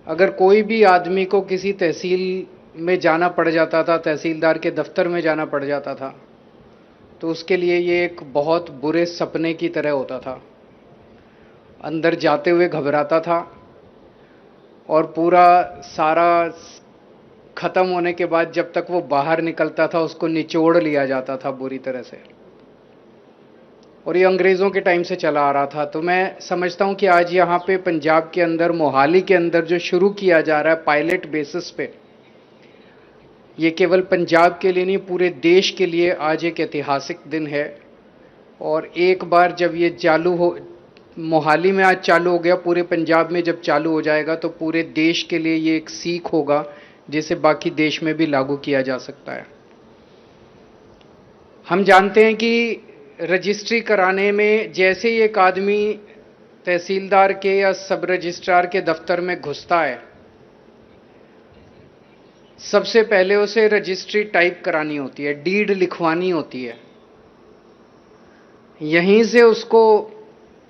अगर कोई भी आदमी को किसी तहसील में जाना पड़ जाता था, तहसीलदार के दफ्तर में जाना पड़ जाता था, तो उसके लिए ये एक बहुत बुरे सपने की तरह होता था। अंदर जाते हुए घबराता था और पूरा सारा खत्म होने के बाद जब तक वो बाहर निकलता था उसको निचोड़ लिया जाता था बुरी तरह से। और ये अंग्रेज़ों के टाइम से चला आ रहा था। तो मैं समझता हूँ कि आज यहाँ पे पंजाब के अंदर, मोहाली के अंदर जो शुरू किया जा रहा है पायलट बेसिस पे, ये केवल पंजाब के लिए नहीं, पूरे देश के लिए आज एक ऐतिहासिक दिन है। और एक बार जब ये चालू हो, मोहाली में आज चालू हो गया, पूरे पंजाब में जब चालू हो जाएगा तो पूरे देश के लिए ये एक सीख होगा जिसे बाकी देश में भी लागू किया जा सकता है। हम जानते हैं कि रजिस्ट्री कराने में जैसे ही एक आदमी तहसीलदार के या सब रजिस्ट्रार के दफ्तर में घुसता है, सबसे पहले उसे रजिस्ट्री टाइप करानी होती है, डीड लिखवानी होती है। यहीं से उसको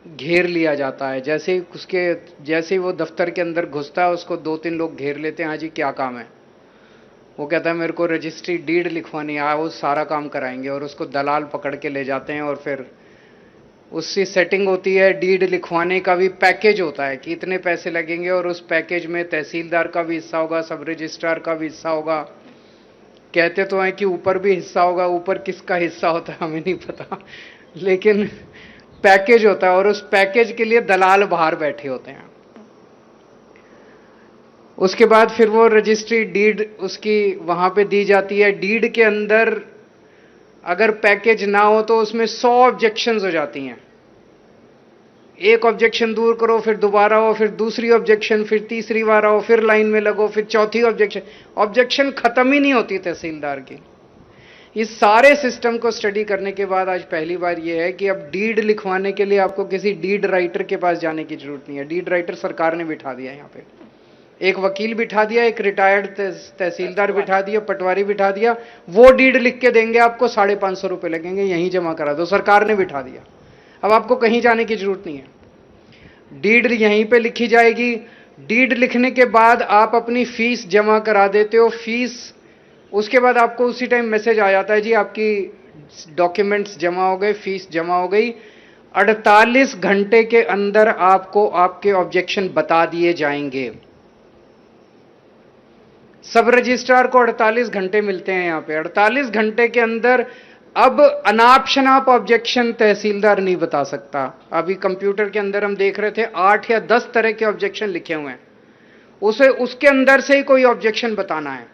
घेर लिया जाता है। जैसे ही वो दफ्तर के अंदर घुसता है उसको 2-3 लोग घेर लेते हैं। हाँ जी, क्या काम है? वो कहता है मेरे को रजिस्ट्री डीड लिखवानी है, वो सारा काम कराएंगे। और उसको दलाल पकड़ के ले जाते हैं और फिर उसकी सेटिंग होती है। डीड लिखवाने का भी पैकेज होता है कि इतने पैसे लगेंगे और उस पैकेज में तहसीलदार का भी हिस्सा होगा, सब रजिस्ट्रार का भी हिस्सा होगा। कहते तो हैं कि ऊपर भी हिस्सा होगा, ऊपर किसका हिस्सा होता है हमें नहीं पता, लेकिन पैकेज होता है और उस पैकेज के लिए दलाल बाहर बैठे होते हैं। उसके बाद फिर वो रजिस्ट्री डीड उसकी वहां पे दी जाती है। डीड के अंदर अगर पैकेज ना हो तो उसमें 100 ऑब्जेक्शंस हो जाती हैं। एक ऑब्जेक्शन दूर करो, फिर दोबारा हो, फिर दूसरी ऑब्जेक्शन, फिर तीसरी बार आओ, फिर लाइन में लगो, फिर चौथी ऑब्जेक्शन। ऑब्जेक्शन खत्म ही नहीं होती तहसीलदार की। इस सारे सिस्टम को स्टडी करने के बाद आज पहली बार यह है कि अब डीड लिखवाने के लिए आपको किसी डीड राइटर के पास जाने की जरूरत नहीं है। डीड राइटर सरकार ने बिठा दिया यहाँ पे, एक वकील बिठा दिया, एक रिटायर्ड तहसीलदार बिठा दिया, पटवारी बिठा दिया। वो डीड लिख के देंगे आपको, 550 रुपये लगेंगे, यहीं जमा करा दो। सरकार ने बिठा दिया, अब आपको कहीं जाने की जरूरत नहीं है। डीड यहीं पे लिखी जाएगी। डीड लिखने के बाद आप अपनी फीस जमा करा देते हो। फीस उसके बाद आपको उसी टाइम मैसेज आ जाता है, जी आपकी डॉक्यूमेंट्स जमा हो गए, फीस जमा हो गई। 48 घंटे के अंदर आपको आपके ऑब्जेक्शन बता दिए जाएंगे। सब रजिस्ट्रार को 48 घंटे मिलते हैं यहाँ पे। 48 घंटे के अंदर अब अनाप शनाप ऑब्जेक्शन तहसीलदार नहीं बता सकता। अभी कंप्यूटर के अंदर हम देख रहे थे 8 या 10 तरह के ऑब्जेक्शन लिखे हुए हैं, उसे उसके अंदर से ही कोई ऑब्जेक्शन बताना है।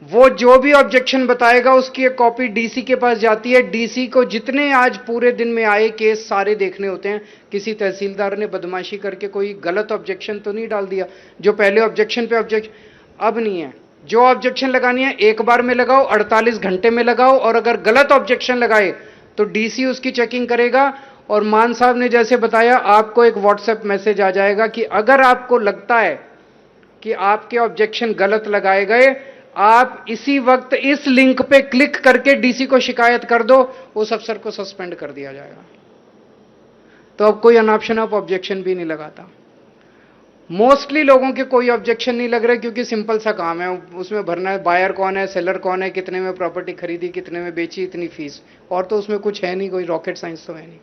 वो जो भी ऑब्जेक्शन बताएगा उसकी एक कॉपी डीसी के पास जाती है। डीसी को जितने आज पूरे दिन में आए केस सारे देखने होते हैं। किसी तहसीलदार ने बदमाशी करके कोई गलत ऑब्जेक्शन तो नहीं डाल दिया, जो पहले ऑब्जेक्शन पे ऑब्जेक्शन, अब नहीं है। जो ऑब्जेक्शन लगानी है एक बार में लगाओ, 48 घंटे में लगाओ। और अगर गलत ऑब्जेक्शन लगाए तो डीसी उसकी चेकिंग करेगा। और मान साहब ने जैसे बताया, आपको एक व्हाट्सएप मैसेज आ जाएगा कि अगर आपको लगता है कि आपके ऑब्जेक्शन गलत लगाए गए, आप इसी वक्त इस लिंक पे क्लिक करके डीसी को शिकायत कर दो, उस अफसर को सस्पेंड कर दिया जाएगा। तो अब कोई अनाप शनाप ऑब्जेक्शन भी नहीं लगाता। मोस्टली लोगों के कोई ऑब्जेक्शन नहीं लग रहे क्योंकि सिंपल सा काम है, उसमें भरना है बायर कौन है, सेलर कौन है, कितने में प्रॉपर्टी खरीदी, कितने में बेची, इतनी फीस। और तो उसमें कुछ है नहीं, कोई रॉकेट साइंस तो है नहीं।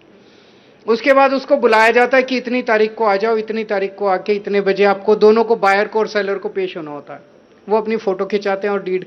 उसके बाद उसको बुलाया जाता है कि इतनी तारीख को आ जाओ, इतनी तारीख को आके इतने बजे आपको दोनों को, बायर को और सेलर को पेश होना होता है। वो अपनी फोटो खिंचाते हैं और डीड